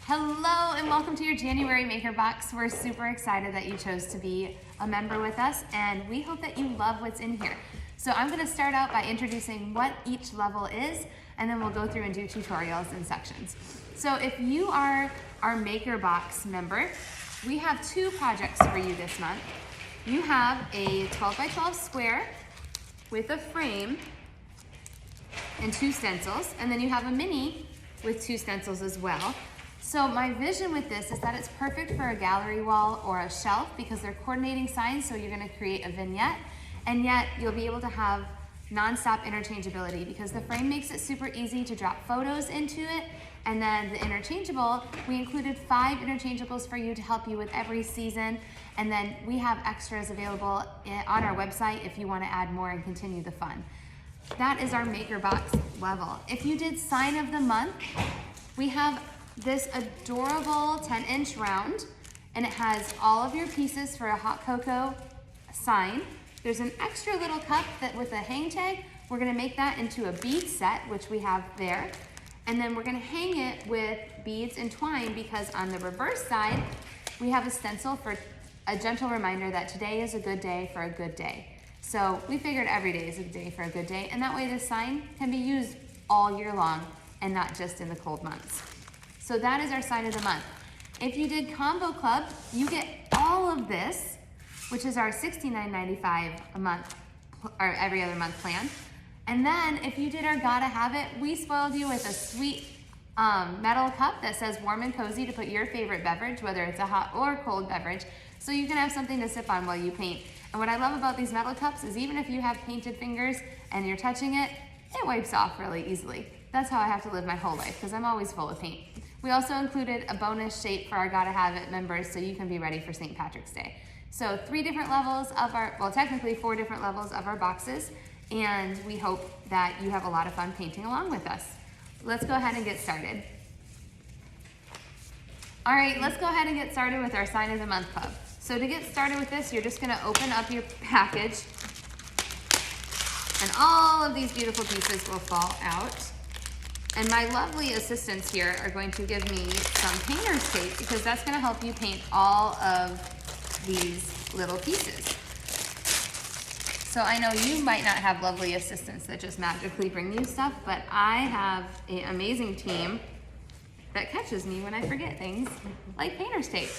Hello and welcome to your January Maker Box. We're super excited that you chose to be a member with us, and we hope that you love what's in here. So I'm going to start out by introducing what each level is, and then we'll go through and do tutorials in sections. So if you are our Maker Box member, we have two projects for you this month. You have a 12 by 12 square with a frame and two stencils, and then you have a mini with two stencils as well. So my vision with this is that it's perfect for a gallery wall or a shelf because they're coordinating signs, so you're going to create a vignette, and yet you'll be able to have non-stop interchangeability because the frame makes it super easy to drop photos into it, and then the interchangeable, we included 5 interchangeables for you to help you with every season, and then we have extras available on our website if you want to add more and continue the fun. That is our Maker Box level. If you did Sign of the Month, we have this adorable 10-inch round, and it has all of your pieces for a hot cocoa sign. There's an extra little cup that with a hang tag, we're gonna make that into a bead set, which we have there. And then we're gonna hang it with beads and twine because on the reverse side, we have a stencil for a gentle reminder that today is a good day for a good day. So we figured every day is a day for a good day, and that way this sign can be used all year long and not just in the cold months. So that is our sign of the month. If you did Combo Club, you get all of this, which is our $69.95 a month or every other month plan. And then if you did our Gotta Have It, we spoiled you with a sweet metal cup that says warm and cozy to put your favorite beverage, whether it's a hot or cold beverage, so you can have something to sip on while you paint. And what I love about these metal cups is even if you have painted fingers and you're touching it, it wipes off really easily. That's how I have to live my whole life because I'm always full of paint. We also included a bonus shape for our Gotta Have It members so you can be ready for St. Patrick's Day. So 3 different levels of our, well, technically 4 different levels of our boxes, and we hope that you have a lot of fun painting along with us. Let's go ahead and get started. All right, let's go ahead and get started with our Sign of the Month Club. So to get started with this, you're just gonna open up your package, and all of these beautiful pieces will fall out. And my lovely assistants here are going to give me some painter's tape because that's gonna help you paint all of these little pieces. So I know you might not have lovely assistants that just magically bring you stuff, but I have an amazing team that catches me when I forget things, like painter's tape.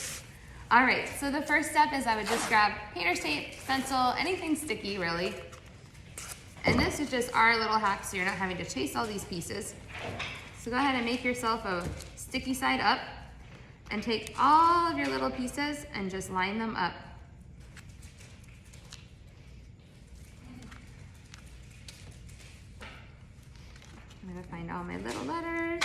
All right, so the first step is I would just grab painter's tape, pencil, anything sticky really. And this is just our little hack so you're not having to chase all these pieces. So go ahead and make yourself a sticky side up and take all of your little pieces and just line them up. I'm gonna find all my little letters.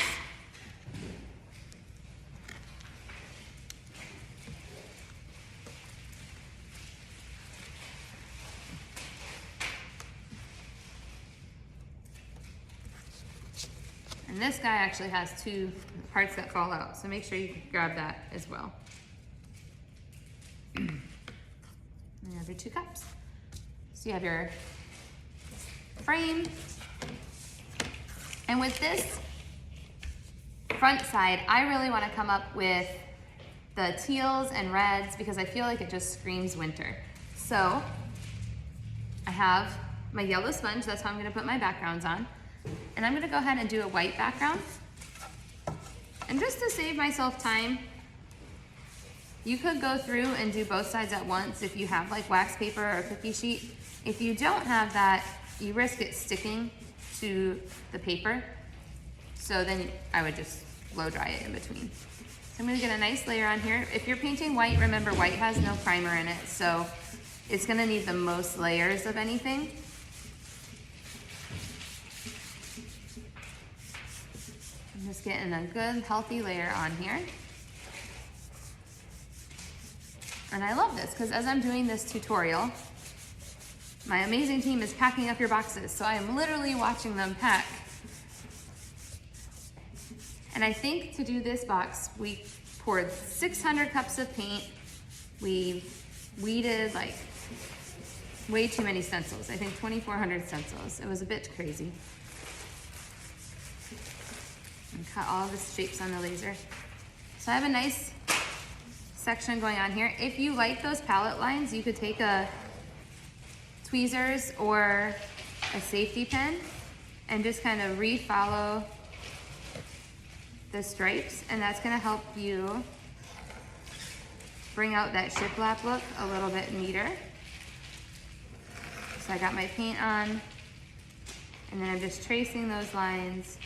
And this guy actually has 2 parts that fall out, so make sure you grab that as well. And you have your 2 cups. So you have your frame. And with this front side, I really want to come up with the teals and reds because I feel like it just screams winter. So I have my yellow sponge, that's how I'm going to put my backgrounds on. And I'm gonna go ahead and do a white background. And just to save myself time, you could go through and do both sides at once if you have like wax paper or a cookie sheet. If you don't have that, you risk it sticking to the paper. So then I would just blow dry it in between. So I'm gonna get a nice layer on here. If you're painting white, remember white has no primer in it, so it's gonna need the most layers of anything. I'm just getting a good healthy layer on here. And I love this because as I'm doing this tutorial, my amazing team is packing up your boxes. So I am literally watching them pack. And I think to do this box, we poured 600 cups of paint. We weeded like way too many stencils. I think 2,400 stencils. It was a bit crazy. And cut all the shapes on the laser. So I have a nice section going on here. If you like those palette lines, you could take a tweezers or a safety pin and just kind of refollow the stripes, and that's gonna help you bring out that shiplap look a little bit neater. So I got my paint on, and then I'm just tracing those lines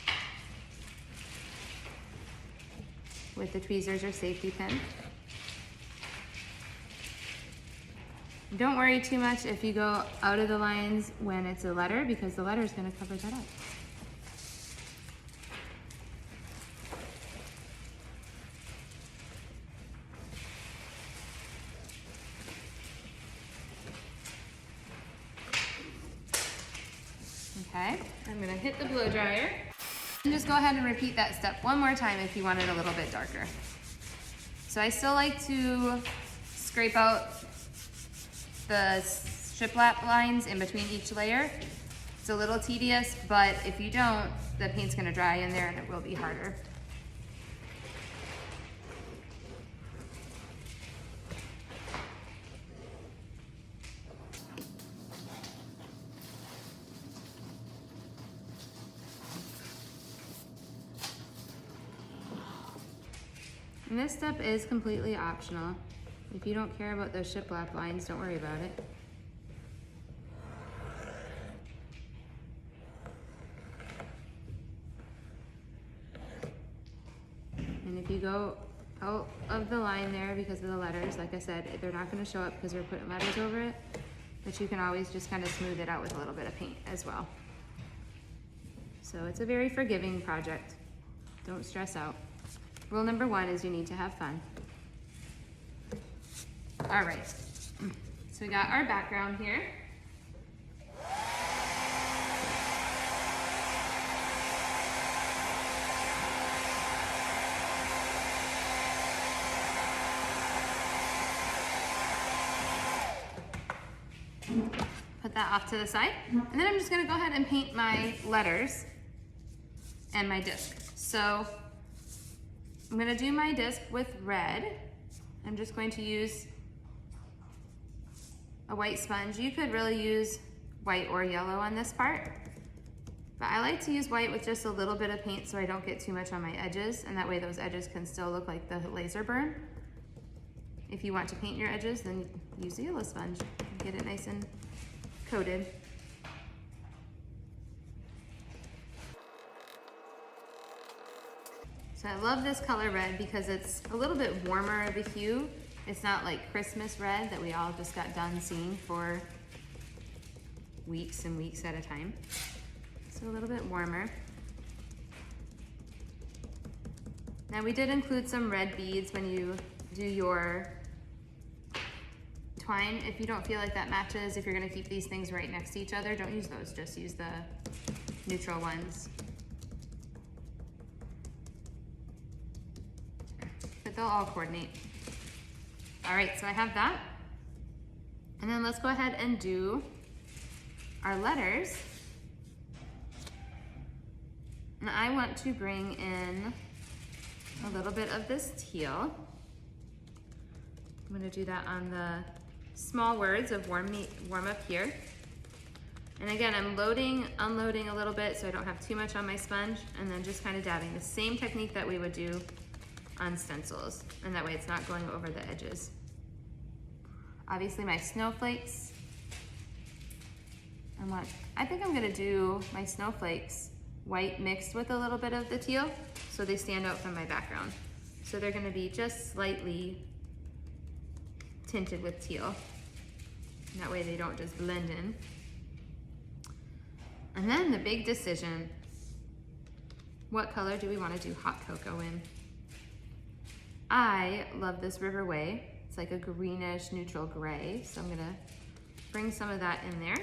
with the tweezers or safety pin. Don't worry too much if you go out of the lines when it's a letter, because the letter is going to cover that up. Okay, I'm going to hit the blow dryer. And just go ahead and repeat that step one more time if you want it a little bit darker. So I still like to scrape out the shiplap lines in between each layer. It's a little tedious, but if you don't, the paint's gonna dry in there and it will be harder. And this step is completely optional. If you don't care about those shiplap lines, don't worry about it. And if you go out of the line there because of the letters, like I said, they're not going to show up because we're putting letters over it, but you can always just kind of smooth it out with a little bit of paint as well. So it's a very forgiving project. Don't stress out. Rule number one is you need to have fun. All right, so we got our background here. Put that off to the side. And then I'm just gonna go ahead and paint my letters and my disc. So I'm gonna do my disc with red. I'm just going to use a white sponge. You could really use white or yellow on this part, but I like to use white with just a little bit of paint so I don't get too much on my edges, and that way those edges can still look like the laser burn. If you want to paint your edges, then use the yellow sponge and get it nice and coated. So I love this color red because it's a little bit warmer of a hue. It's not like Christmas red that we all just got done seeing for weeks and weeks at a time. So a little bit warmer. Now we did include some red beads when you do your twine. If you don't feel like that matches, if you're gonna keep these things right next to each other, don't use those, just use the neutral ones. But they'll all coordinate. All right, so I have that. And then let's go ahead and do our letters. And I want to bring in a little bit of this teal. I'm gonna do that on the small words of warm up here. And again, I'm loading, unloading a little bit so I don't have too much on my sponge, and then just kind of dabbing. The same technique that we would do on stencils, and that way it's not going over the edges. Obviously my snowflakes, I think I'm gonna do my snowflakes white mixed with a little bit of the teal so they stand out from my background. So they're gonna be just slightly tinted with teal. And that way they don't just blend in. And then the big decision, what color do we wanna do hot cocoa in? I love this River Way. It's like a greenish neutral gray. So I'm gonna bring some of that in there.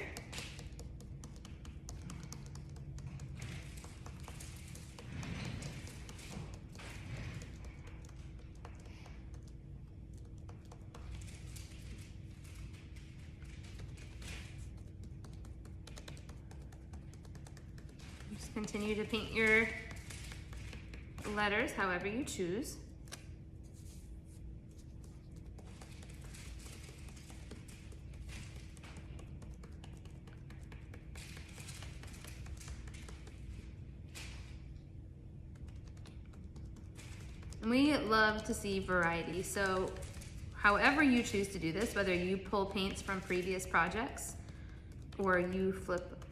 Just continue to paint your letters however you choose. And we love to see variety. So however you choose to do this, whether you pull paints from previous projects or you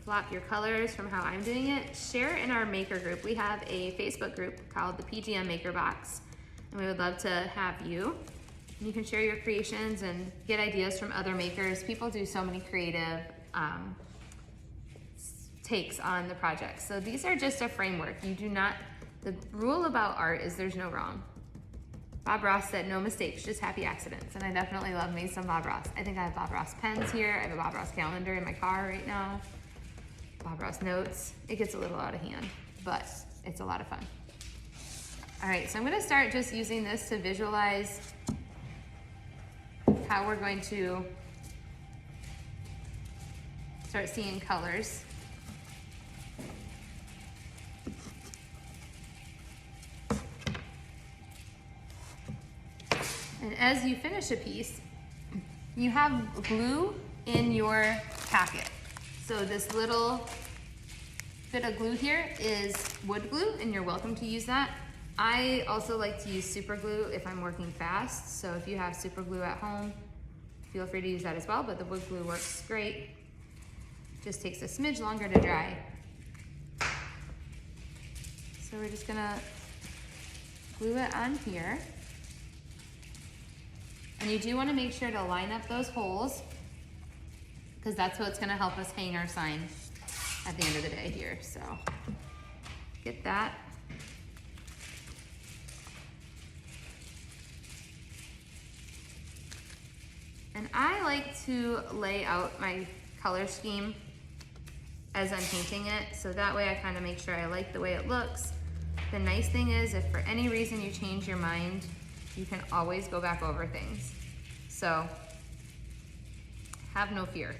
flop your colors from how I'm doing it, share in our maker group. We have a Facebook group called the PGM Maker Box, and we would love to have you. And you can share your creations and get ideas from other makers. People do so many creative takes on the project. So these are just a framework. You do not, the rule about art is there's no wrong. Bob Ross said no mistakes, just happy accidents. And I definitely love me some Bob Ross. I think I have Bob Ross pens here. I have a Bob Ross calendar in my car right now. Bob Ross notes. It gets a little out of hand, but it's a lot of fun. All right, so I'm gonna start just using this to visualize how we're going to start seeing colors. And as you finish a piece, you have glue in your packet. So this little bit of glue here is wood glue, and you're welcome to use that. I also like to use super glue if I'm working fast. So if you have super glue at home, feel free to use that as well, but the wood glue works great. Just takes a smidge longer to dry. So we're just gonna glue it on here. And you do want to make sure to line up those holes, because that's what's going to help us hang our sign at the end of the day here. So get that. And I like to lay out my color scheme as I'm painting it, so that way I kind of make sure I like the way it looks. The nice thing is, if for any reason you change your mind, you can always go back over things. So have no fear.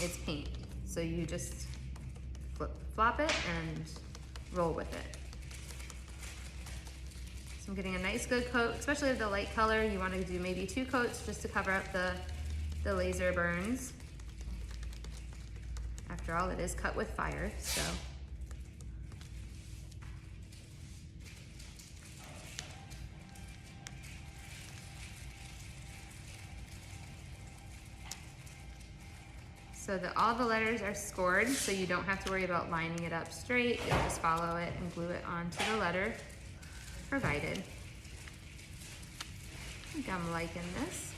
It's paint. So you just flop it and roll with it. So I'm getting a nice good coat, especially with the light color. You want to do maybe 2 coats just to cover up the laser burns. After all, it is cut with fire, so. So that all the letters are scored, so you don't have to worry about lining it up straight. You'll just follow it and glue it onto the letter provided. I think I'm liking this.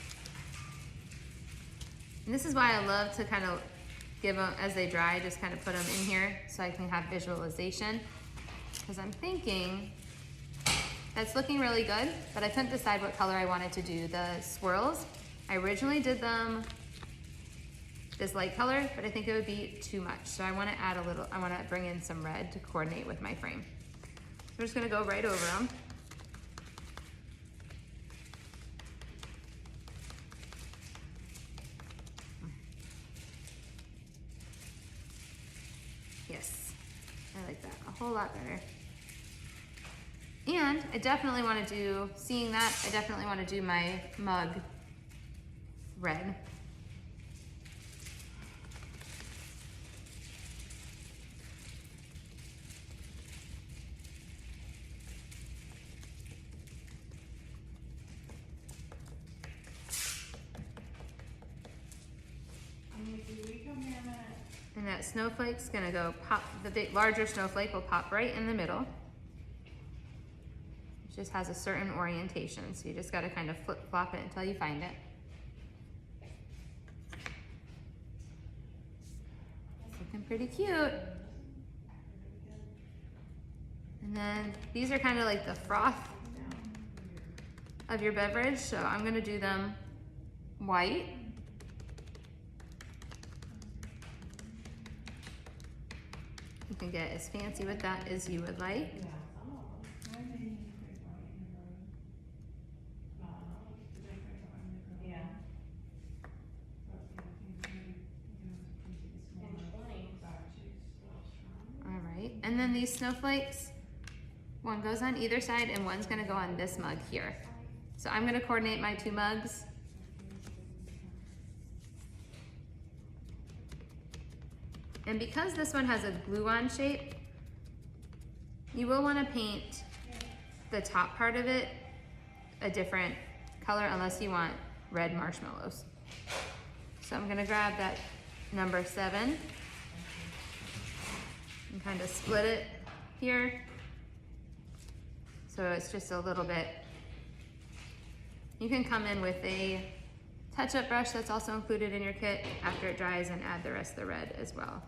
And this is why I love to kind of give them, as they dry, just kind of put them in here so I can have visualization. Because I'm thinking, that's looking really good, but I couldn't decide what color I wanted to do. The swirls, I originally did them this light color, but I think it would be too much. So I want to add a little, I want to bring in some red to coordinate with my frame. So we're just going to go right over them. Yes, I like that a whole lot better. And I definitely want to do, seeing that, I definitely want to do my mug red. And that snowflake's gonna go pop, the big, larger snowflake will pop right in the middle. It just has a certain orientation, so you just gotta kind of flip flop it until you find it. It's looking pretty cute. And then these are kind of like the froth of your beverage, so I'm gonna do them white. You can get as fancy with that as you would like. All right, and then these snowflakes, one goes on either side and one's gonna go on this mug here. So I'm gonna coordinate my 2 mugs. And because this one has a glue-on shape, You will want to paint the top part of it a different color unless you want red marshmallows. So I'm gonna grab that number 7 and kind of split it here. So it's just a little bit. You can come in with a touch-up brush that's also included in your kit after it dries and add the rest of the red as well.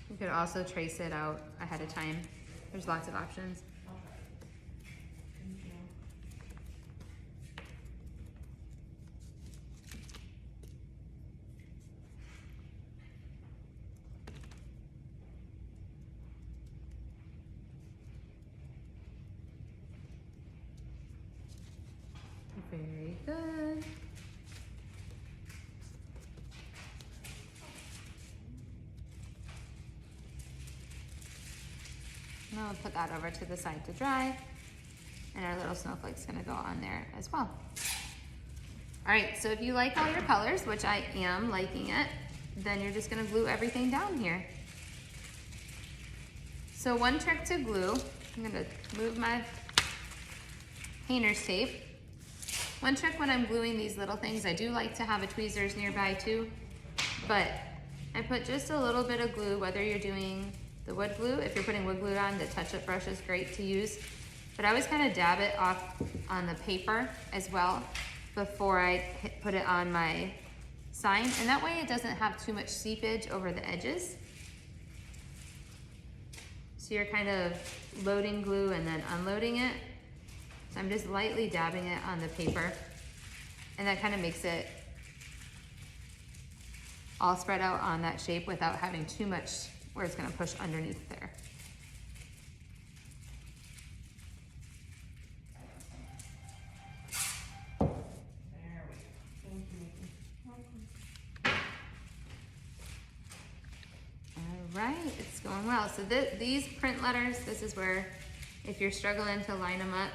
You could also trace it out ahead of time. There's lots of options. Very good. Now we'll put that over to the side to dry, and our little snowflake's gonna go on there as well. All right, so if you like all your colors, which I am liking it, then you're just gonna glue everything down here. So one trick to glue, I'm gonna move my painter's tape. One trick when I'm gluing these little things, I do like to have a tweezers nearby too, but I put just a little bit of glue, whether you're doing the wood glue. If you're putting wood glue on, the touch-up brush is great to use, but I always kind of dab it off on the paper as well before I put it on my sign, and that way it doesn't have too much seepage over the edges. So you're kind of loading glue and then unloading it. So I'm just lightly dabbing it on the paper, and that kind of makes it all spread out on that shape without having too much where it's gonna push underneath there. All right, it's going well. So these print letters, this is where, if you're struggling to line them up,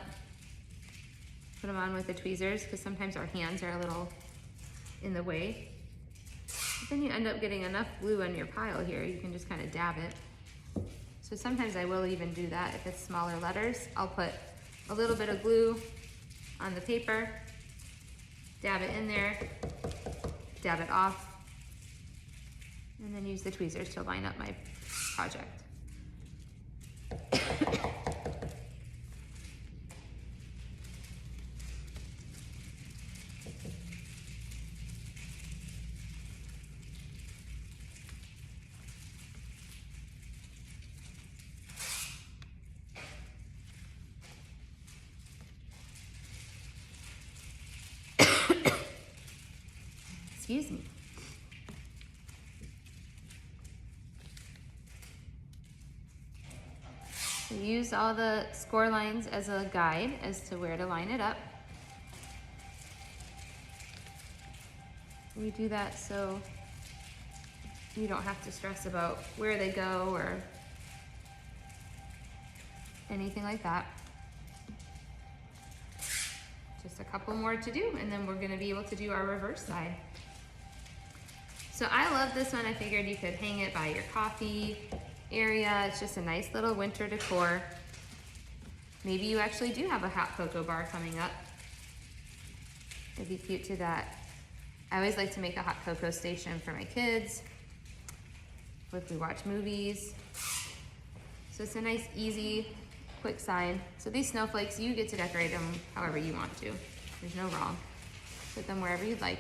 put them on with the tweezers, because sometimes our hands are a little in the way. But then you end up getting enough glue on your pile here, you can just kind of dab it. So sometimes I will even do that if it's smaller letters. I'll put a little bit of glue on the paper, dab it in there, dab it off, and then use the tweezers to line up my project. Excuse me. So use all the score lines as a guide as to where to line it up. We do that so you don't have to stress about where they go or anything like that. Just a couple more to do, and then we're gonna be able to do our reverse side. So I love this one. I figured you could hang it by your coffee area. It's just a nice little winter decor. Maybe you actually do have a hot cocoa bar coming up. It'd be cute to that. I always like to make a hot cocoa station for my kids if we watch movies. So it's a nice, easy, quick sign. So these snowflakes, you get to decorate them however you want to. There's no wrong. Put them wherever you'd like.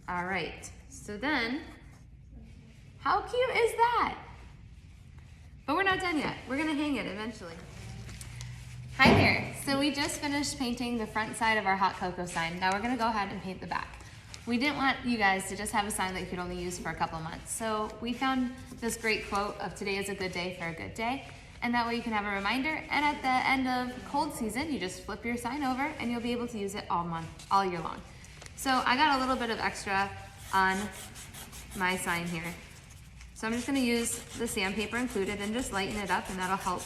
All right, so then, how cute is that? But we're not done yet. We're gonna hang it eventually. Hi there, so we just finished painting the front side of our hot cocoa sign. Now we're gonna go ahead and paint the back. We didn't want you guys to just have a sign that you could only use for a couple months. So we found this great quote of today is a good day for a good day. And that way you can have a reminder. And at the end of cold season, you just flip your sign over and you'll be able to use it all year long. So I got a little bit of extra on my sign here. So I'm just gonna use the sandpaper included and just lighten it up, and that'll help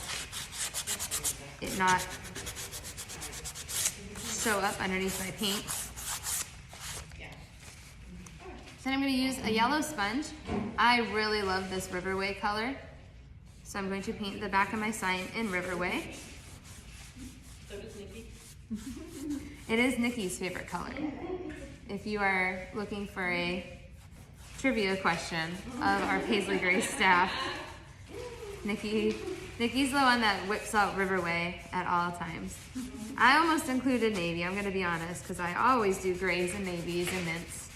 it not show up underneath my paint. Then I'm going to use a yellow sponge. I really love this Riverway color. So I'm going to paint the back of my sign in Riverway. So does Nikki. It is Nikki's favorite color. If you are looking for a trivia question of our Paisley Gray staff, Nikki's the one that whips out Riverway at all times. I almost included navy, I'm going to be honest, because I always do grays and navies and mints.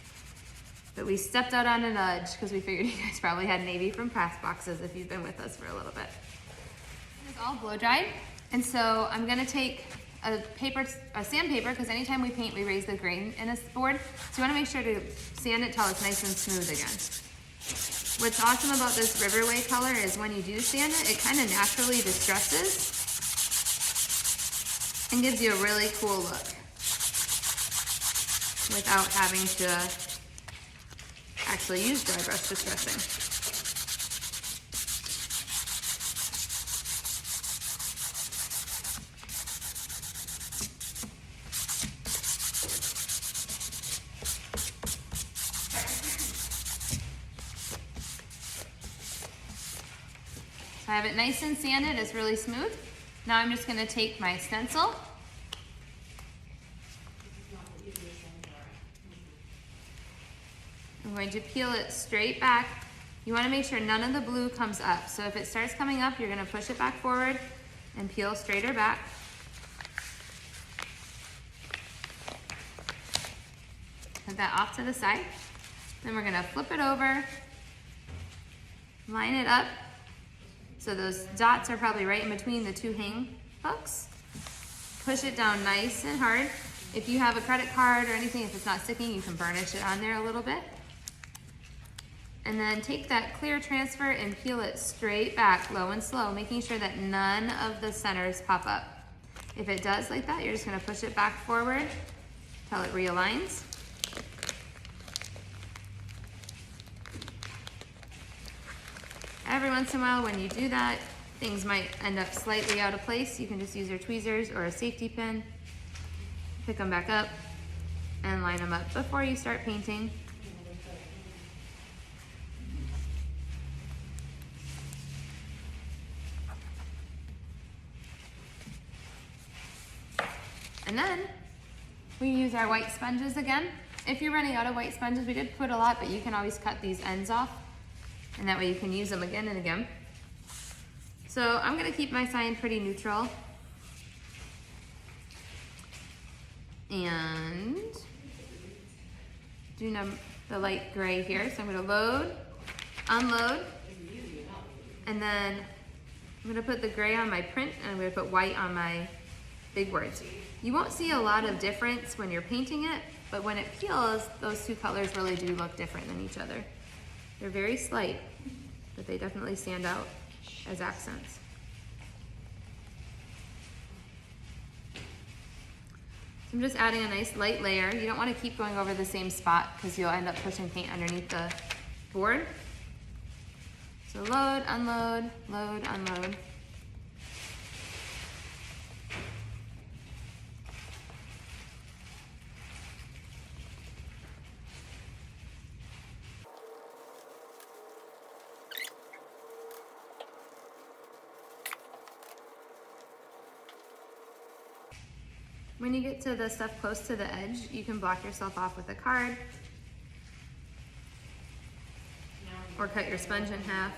But we stepped out on a nudge because we figured you guys probably had navy from past boxes if you've been with us for a little bit. It's all blow dried, and so I'm going to take a sandpaper, because anytime we paint we raise the grain in a board, so you want to make sure to sand it till it's nice and smooth again. What's awesome about this Riverway color is when you do sand it, it kind of naturally distresses and gives you a really cool look without having to actually use dry brush distressing. So I have it nice and sanded, it's really smooth. Now I'm just going to take my stencil . I'm going to peel it straight back. You want to make sure none of the blue comes up. So if it starts coming up, you're going to push it back forward and peel straighter back. Put that off to the side. Then we're going to flip it over, line it up so those dots are probably right in between the two hang hooks. Push it down nice and hard. If you have a credit card or anything, if it's not sticking, you can burnish it on there a little bit. And then take that clear transfer and peel it straight back, low and slow, making sure that none of the centers pop up. If it does like that, you're just going to push it back forward until it realigns. Every once in a while when you do that, things might end up slightly out of place. You can just use your tweezers or a safety pin, pick them back up, and line them up before you start painting. And then we use our white sponges again. If you're running out of white sponges, we did put a lot, but you can always cut these ends off, and that way you can use them again and again. So I'm going to keep my sign pretty neutral. And do the light gray here. So I'm going to load, unload, and then I'm going to put the gray on my print, and I'm going to put white on my big words. You won't see a lot of difference when you're painting it, but when it peels, those two colors really do look different than each other. They're very slight, but they definitely stand out as accents. I'm just adding a nice light layer. You don't want to keep going over the same spot because you'll end up pushing paint underneath the board. So load, unload, load, unload. When you get to the stuff close to the edge, you can block yourself off with a card or cut your sponge in half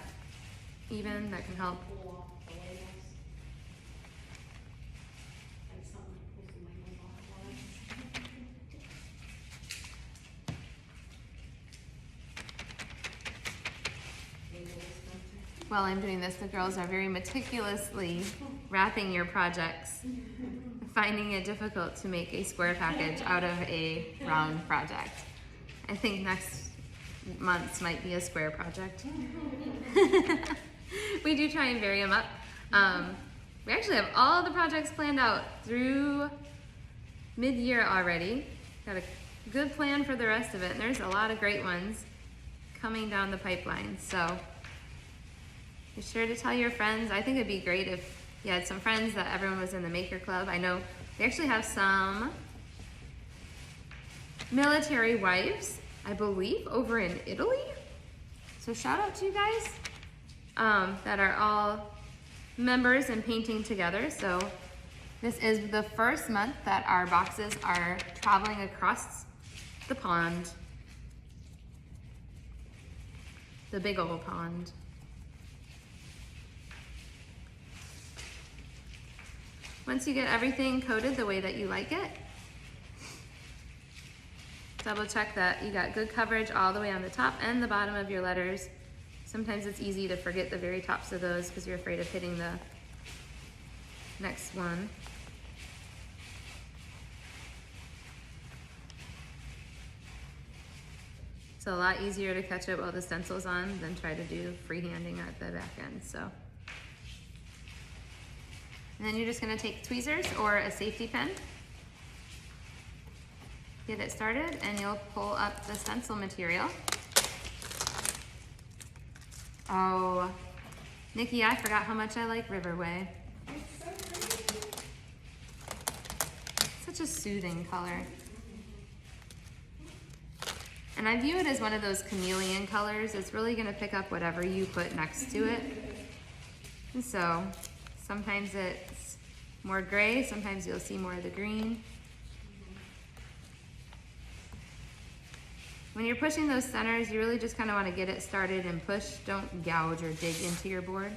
even, that can help. While I'm doing this, the girls are very meticulously wrapping your projects, finding it difficult to make a square package out of a round project. I think next month's might be a square project. We do try and vary them up. We actually have all the projects planned out through mid-year already. Got a good plan for the rest of it, and there's a lot of great ones coming down the pipeline. So be sure to tell your friends. I think it'd be great if you had some friends that everyone was in the Maker Club. I know they actually have some military wives, I believe, over in Italy. So shout out to you guys that are all members and painting together. So this is the first month that our boxes are traveling across the pond, the big old pond. Once you get everything coated the way that you like it, double check that you got good coverage all the way on the top and the bottom of your letters. Sometimes it's easy to forget the very tops of those because you're afraid of hitting the next one. It's a lot easier to catch it while the stencil's on than try to do freehanding at the back end. So, and then you're just gonna take tweezers or a safety pen, get it started, and you'll pull up the stencil material. Oh, Nikki, I forgot how much I like Riverway. Such a soothing color. And I view it as one of those chameleon colors. It's really gonna pick up whatever you put next to it. And so, sometimes it's more gray, sometimes you'll see more of the green. When you're pushing those centers, you really just kind of want to get it started and push. Don't gouge or dig into your board.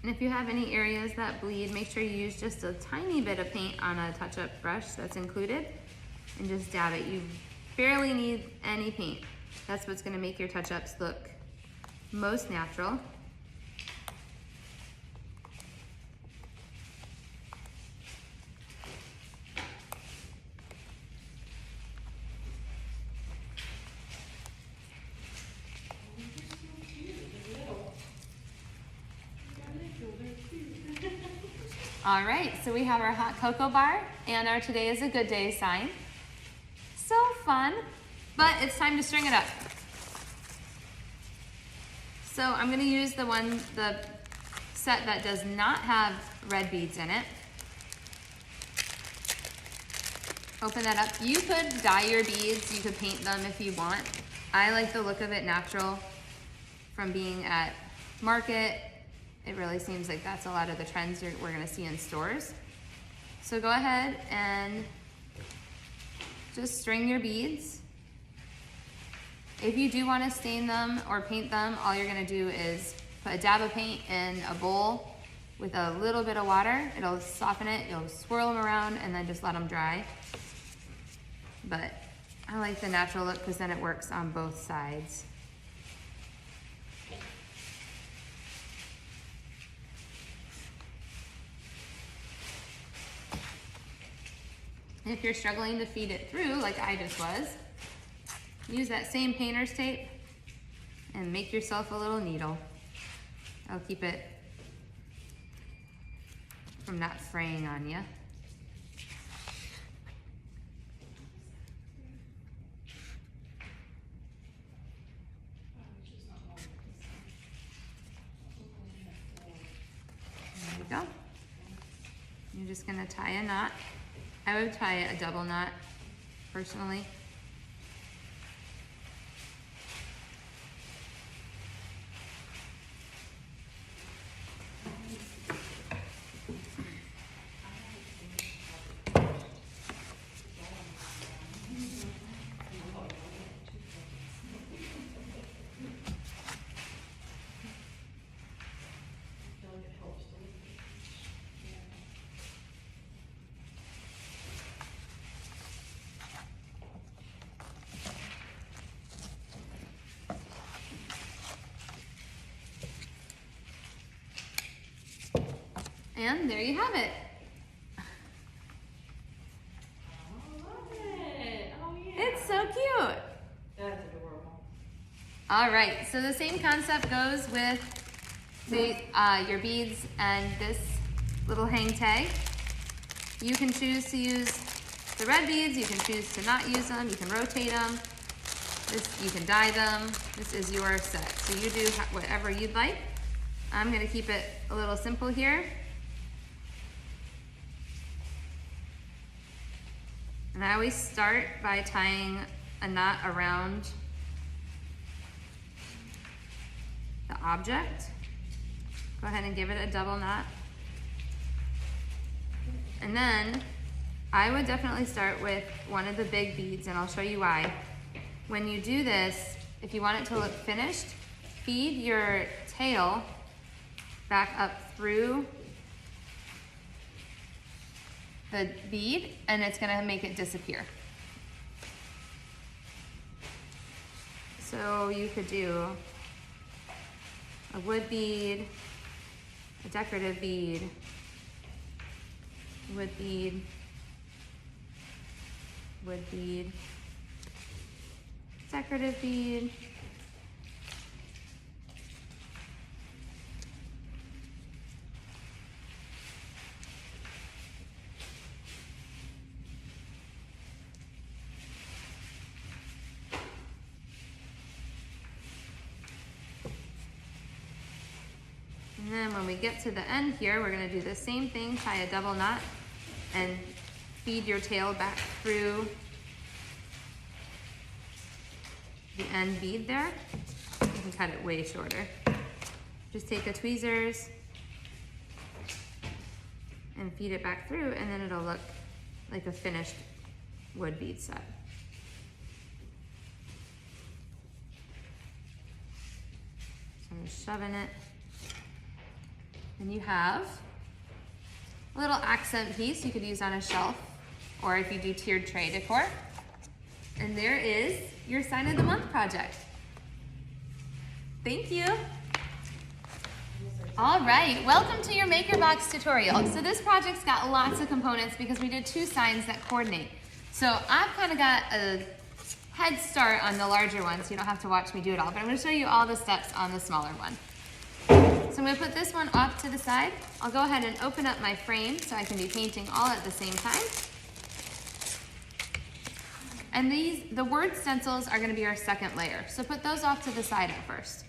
And if you have any areas that bleed, make sure you use just a tiny bit of paint on a touch-up brush that's included and just dab it. You barely need any paint. That's what's going to make your touch-ups look most natural. All right, so we have our hot cocoa bar and our today is a good day sign. So fun, but it's time to string it up. So I'm gonna use the set that does not have red beads in it. Open that up. You could dye your beads, you could paint them if you want. I like the look of it natural from being at market. It really seems like that's a lot of the trends we're gonna see in stores. So go ahead and just string your beads. If you do want to stain them or paint them, all you're gonna do is put a dab of paint in a bowl with a little bit of water. It'll soften it, you'll swirl them around and then just let them dry. But I like the natural look because then it works on both sides. And if you're struggling to feed it through, like I just was, use that same painter's tape and make yourself a little needle. That'll keep it from not fraying on you. There you go. You're just gonna tie a knot. I would tie a double knot, personally. And there you have it. I love it. Oh, yeah. It's so cute. That's adorable. All right, so the same concept goes with your beads and this little hang tag. You can choose to use the red beads, you can choose to not use them, you can rotate them, you can dye them. This is your set, so you do whatever you'd like. I'm gonna keep it a little simple here. And I always start by tying a knot around the object. Go ahead and give it a double knot. And then I would definitely start with one of the big beads, and I'll show you why. When you do this, if you want it to look finished, feed your tail back up through the bead, and it's gonna make it disappear. So you could do a wood bead, a decorative bead, wood bead, wood bead, decorative bead, and then when we get to the end here, we're going to do the same thing, tie a double knot and feed your tail back through the end bead there. You can cut it way shorter. Just take the tweezers and feed it back through, and then it'll look like a finished wood bead set. So I'm just shoving it. And you have a little accent piece you could use on a shelf, or if you do tiered tray decor. And there is your Sign of the Month project. Thank you. All right, welcome to your MakerBox tutorial. So this project's got lots of components because we did 2 signs that coordinate. So I've kind of got a head start on the larger one, so you don't have to watch me do it all, but I'm gonna show you all the steps on the smaller one. So I'm gonna put this one off to the side. I'll go ahead and open up my frame so I can be painting all at the same time. And the word stencils are gonna be our second layer. So put those off to the side at first.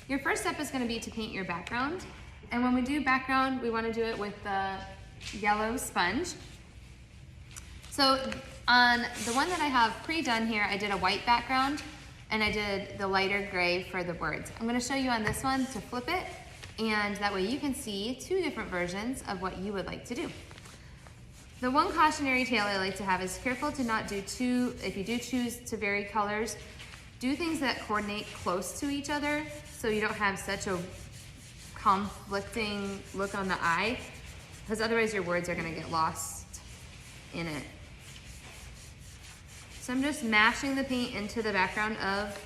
Your first step is gonna be to paint your background. And when we do background, we wanna do it with the yellow sponge. So on the one that I have pre-done here, I did a white background and I did the lighter gray for the words. I'm gonna show you on this one to flip it, and that way you can see 2 different versions of what you would like to do. The one cautionary tale I like to have is careful to not do if you do choose to vary colors, do things that coordinate close to each other so you don't have such a conflicting look on the eye, because otherwise your words are gonna get lost in it. So I'm just mashing the paint into the background of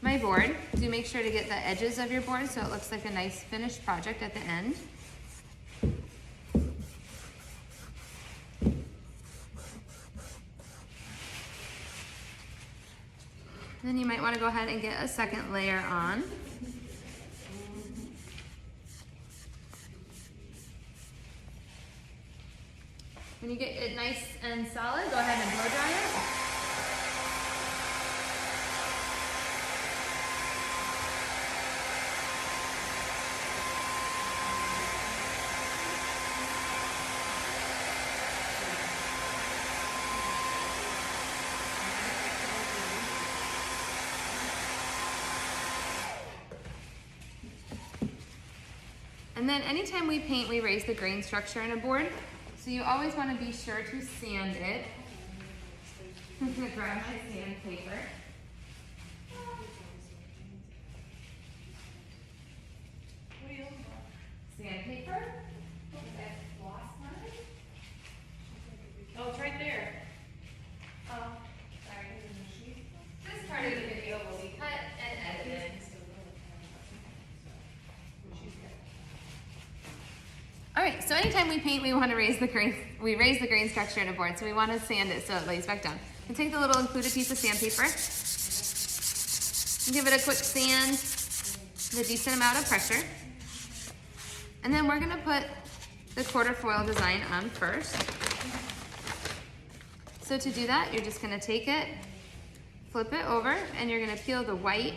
my board. Do make sure to get the edges of your board so it looks like a nice finished project at the end. Then you might want to go ahead and get a second layer on. When you get it nice and solid, go ahead and blow dry it. And then anytime we paint, we raise the grain structure in a board. So you always want to be sure to sand it. I'm going to grab my sandpaper. What are you looking for? Sandpaper? I lost mine. Oh, it's right there. Oh, sorry. This part of the video will be cut and edited. All right, so anytime we paint, we want to raise the grain structure in a board, so we want to sand it so it lays back down. And take the little included piece of sandpaper, and give it a quick sand with a decent amount of pressure. And then we're gonna put the quarter foil design on first. So to do that, you're just gonna take it, flip it over, and you're gonna peel the white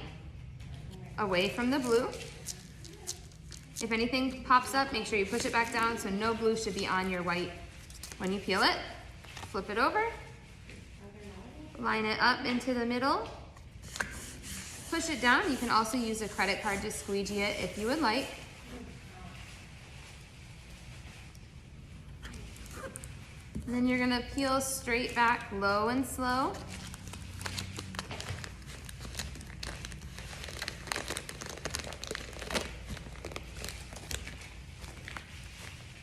away from the blue. If anything pops up, make sure you push it back down so no blue should be on your white when you peel it. Flip it over, line it up into the middle, push it down. You can also use a credit card to squeegee it if you would like. And then you're gonna peel straight back, low and slow.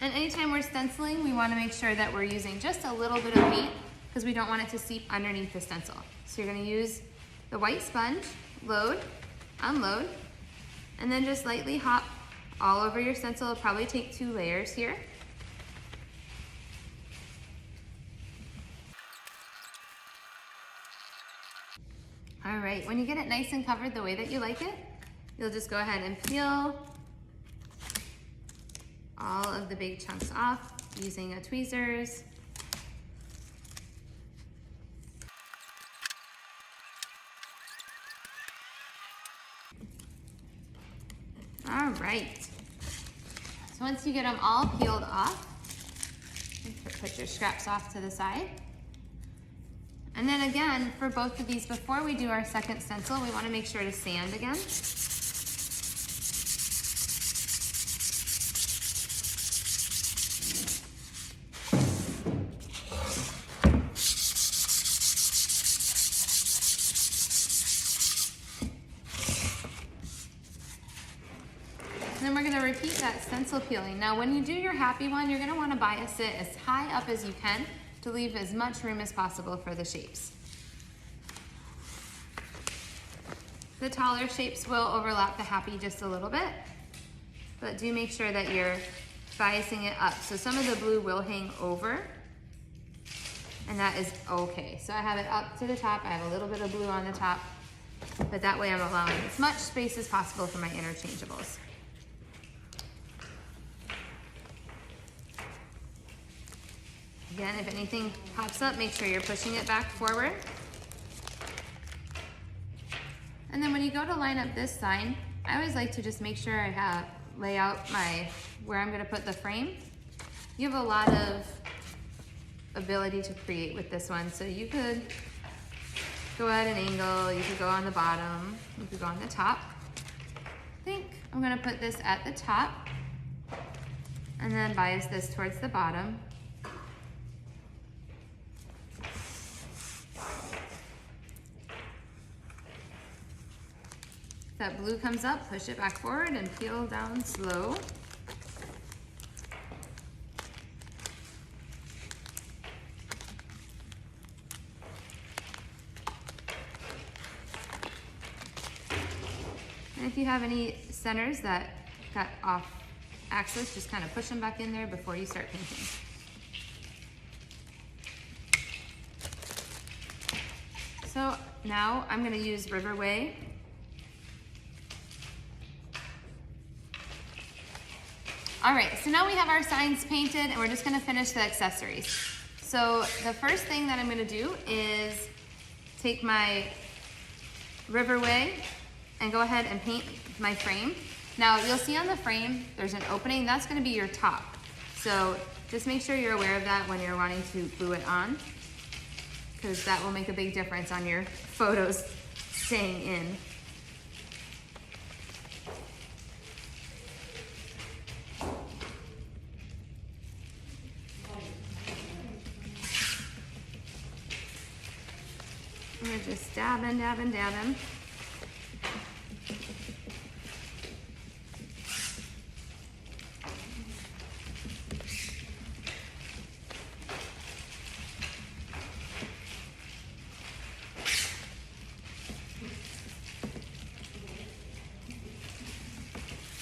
And anytime we're stenciling, we wanna make sure that we're using just a little bit of paint because we don't want it to seep underneath the stencil. So you're gonna use the white sponge, load, unload, and then just lightly hop all over your stencil. It'll probably take 2 layers here. All right, when you get it nice and covered the way that you like it, you'll just go ahead and peel all of the big chunks off using a tweezers. All right, so once you get them all peeled off, put your scraps off to the side. And then again, for both of these, before we do our second stencil, we want to make sure to sand again. And then we're going to repeat that stencil peeling. Now, when you do your happy one, you're going to want to bias it as high up as you can to leave as much room as possible for the shapes. The taller shapes will overlap the happy just a little bit, but do make sure that you're biasing it up. So some of the blue will hang over, and that is okay. So I have it up to the top, I have a little bit of blue on the top, but that way I'm allowing as much space as possible for my interchangeables. Again, if anything pops up, make sure you're pushing it back forward. And then when you go to line up this sign, I always like to just make sure I lay out where I'm gonna put the frame. You have a lot of ability to create with this one. So you could go at an angle, you could go on the bottom, you could go on the top. I think I'm gonna put this at the top and then bias this towards the bottom. If that blue comes up, push it back forward and peel down slow. And if you have any centers that got off axis, just kind of push them back in there before you start painting. So now I'm going to use Riverway. All right, so now we have our signs painted and we're just gonna finish the accessories. So the first thing that I'm gonna do is take my Riverway and go ahead and paint my frame. Now you'll see on the frame, there's an opening, that's gonna be your top. So just make sure you're aware of that when you're wanting to glue it on, because that will make a big difference on your photos staying in. We're just dabbing, dabbing, dabbing.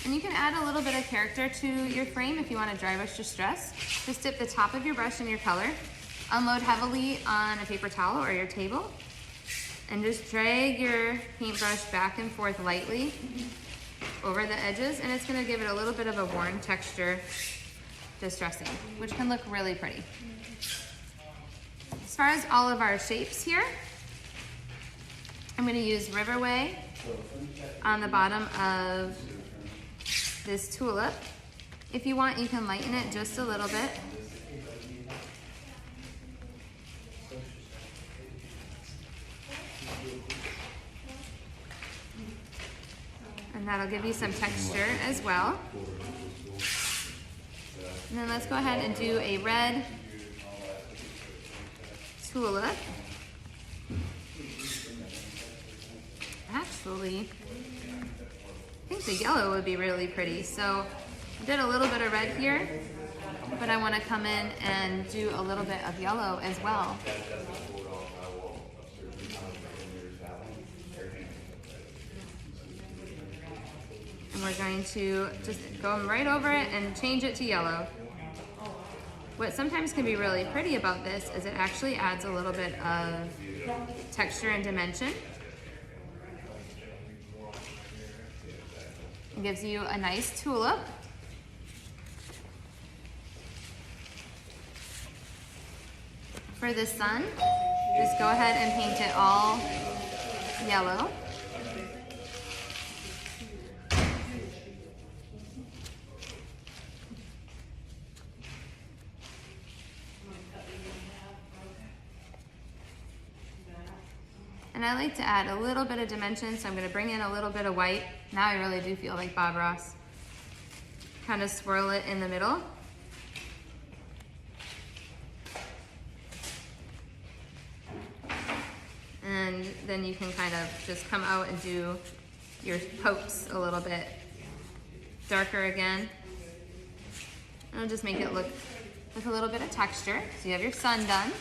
And you can add a little bit of character to your frame if you want to dry brush distress. Just dip the top of your brush in your color, unload heavily on a paper towel or your table, and just drag your paintbrush back and forth lightly over the edges, and it's going to give it a little bit of a worn texture distressing, which can look really pretty. As far as all of our shapes here, I'm going to use Riverway on the bottom of this tulip. If you want, you can lighten it just a little bit. And that'll give you some texture as well. And then let's go ahead and do a red tulip. Actually, I think the yellow would be really pretty. So I did a little bit of red here, but I want to come in and do a little bit of yellow as well. And we're going to just go right over it and change it to yellow. What sometimes can be really pretty about this is it actually adds a little bit of texture and dimension. It gives you a nice tulip. For the sun, just go ahead and paint it all yellow. And I like to add a little bit of dimension, so I'm going to bring in a little bit of white. Now I really do feel like Bob Ross. Kind of swirl it in the middle. And then you can kind of just come out and do your pokes a little bit darker again. And it'll just make it look with a little bit of texture. So you have your sun done.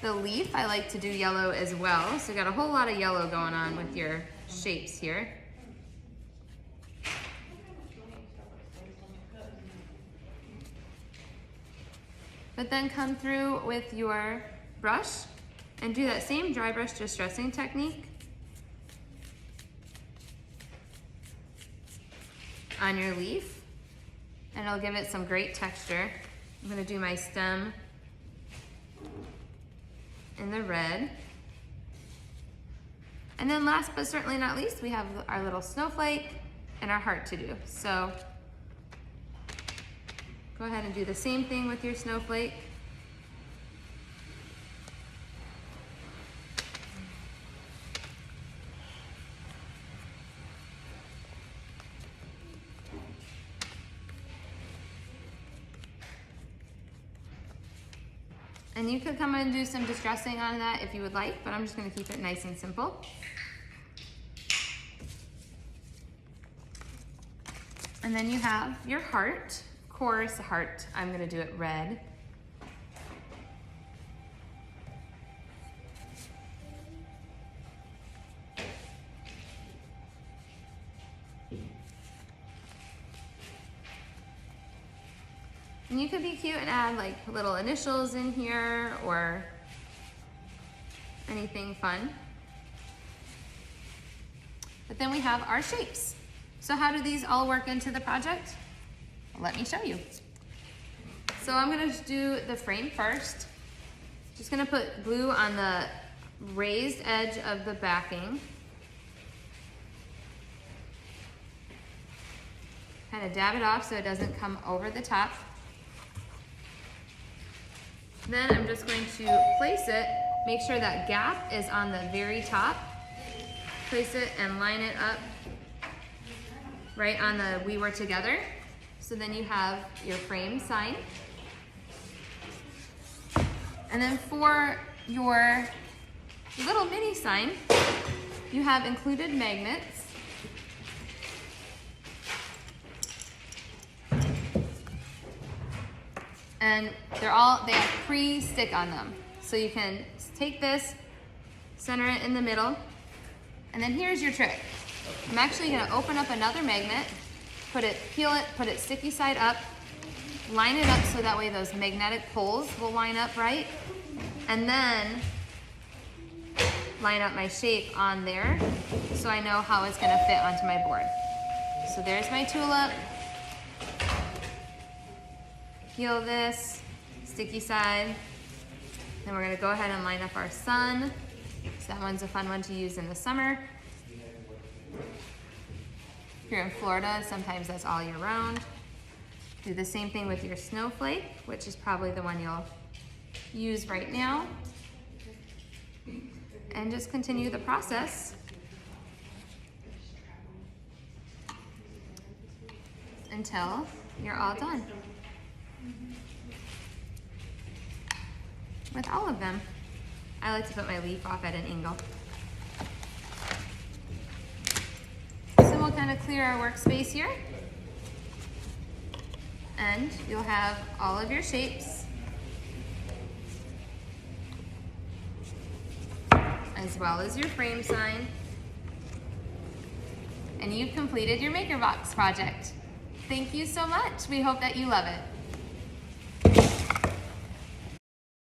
The leaf, I like to do yellow as well. So you got a whole lot of yellow going on with your shapes here. But then come through with your brush and do that same dry brush distressing technique on your leaf, and it'll give it some great texture. I'm gonna do my stem in the red. And then last but certainly not least, we have our little snowflake and our heart to do. So go ahead and do the same thing with your snowflake. And you could come and do some distressing on that if you would like, but I'm just going to keep it nice and simple. And then you have your heart. Of course, heart, I'm going to do it red. And you could be cute and add like little initials in here or anything fun. But then we have our shapes. So how do these all work into the project? Let me show you. So I'm gonna do the frame first. Just gonna put glue on the raised edge of the backing. Kind of dab it off so it doesn't come over the top. Then I'm just going to place it, make sure that gap is on the very top. Place it and line it up right on the "we were together." So then you have your frame sign. And then for your little mini sign, you have included magnets. And they have pre-stick on them. So you can take this, center it in the middle, and then here's your trick. I'm actually gonna open up another magnet, peel it, put it sticky side up, line it up so that way those magnetic poles will line up right, and then line up my shape on there so I know how it's gonna fit onto my board. So there's my tulip. Peel this, sticky side. Then we're gonna go ahead and line up our sun. So that one's a fun one to use in the summer. If you're in Florida, sometimes that's all year round. Do the same thing with your snowflake, which is probably the one you'll use right now. And just continue the process until you're all done with all of them. I like to put my leaf off at an angle. So we'll kind of clear our workspace here. And you'll have all of your shapes, as well as your frame sign. And you've completed your MakerBox project. Thank you so much. We hope that you love it.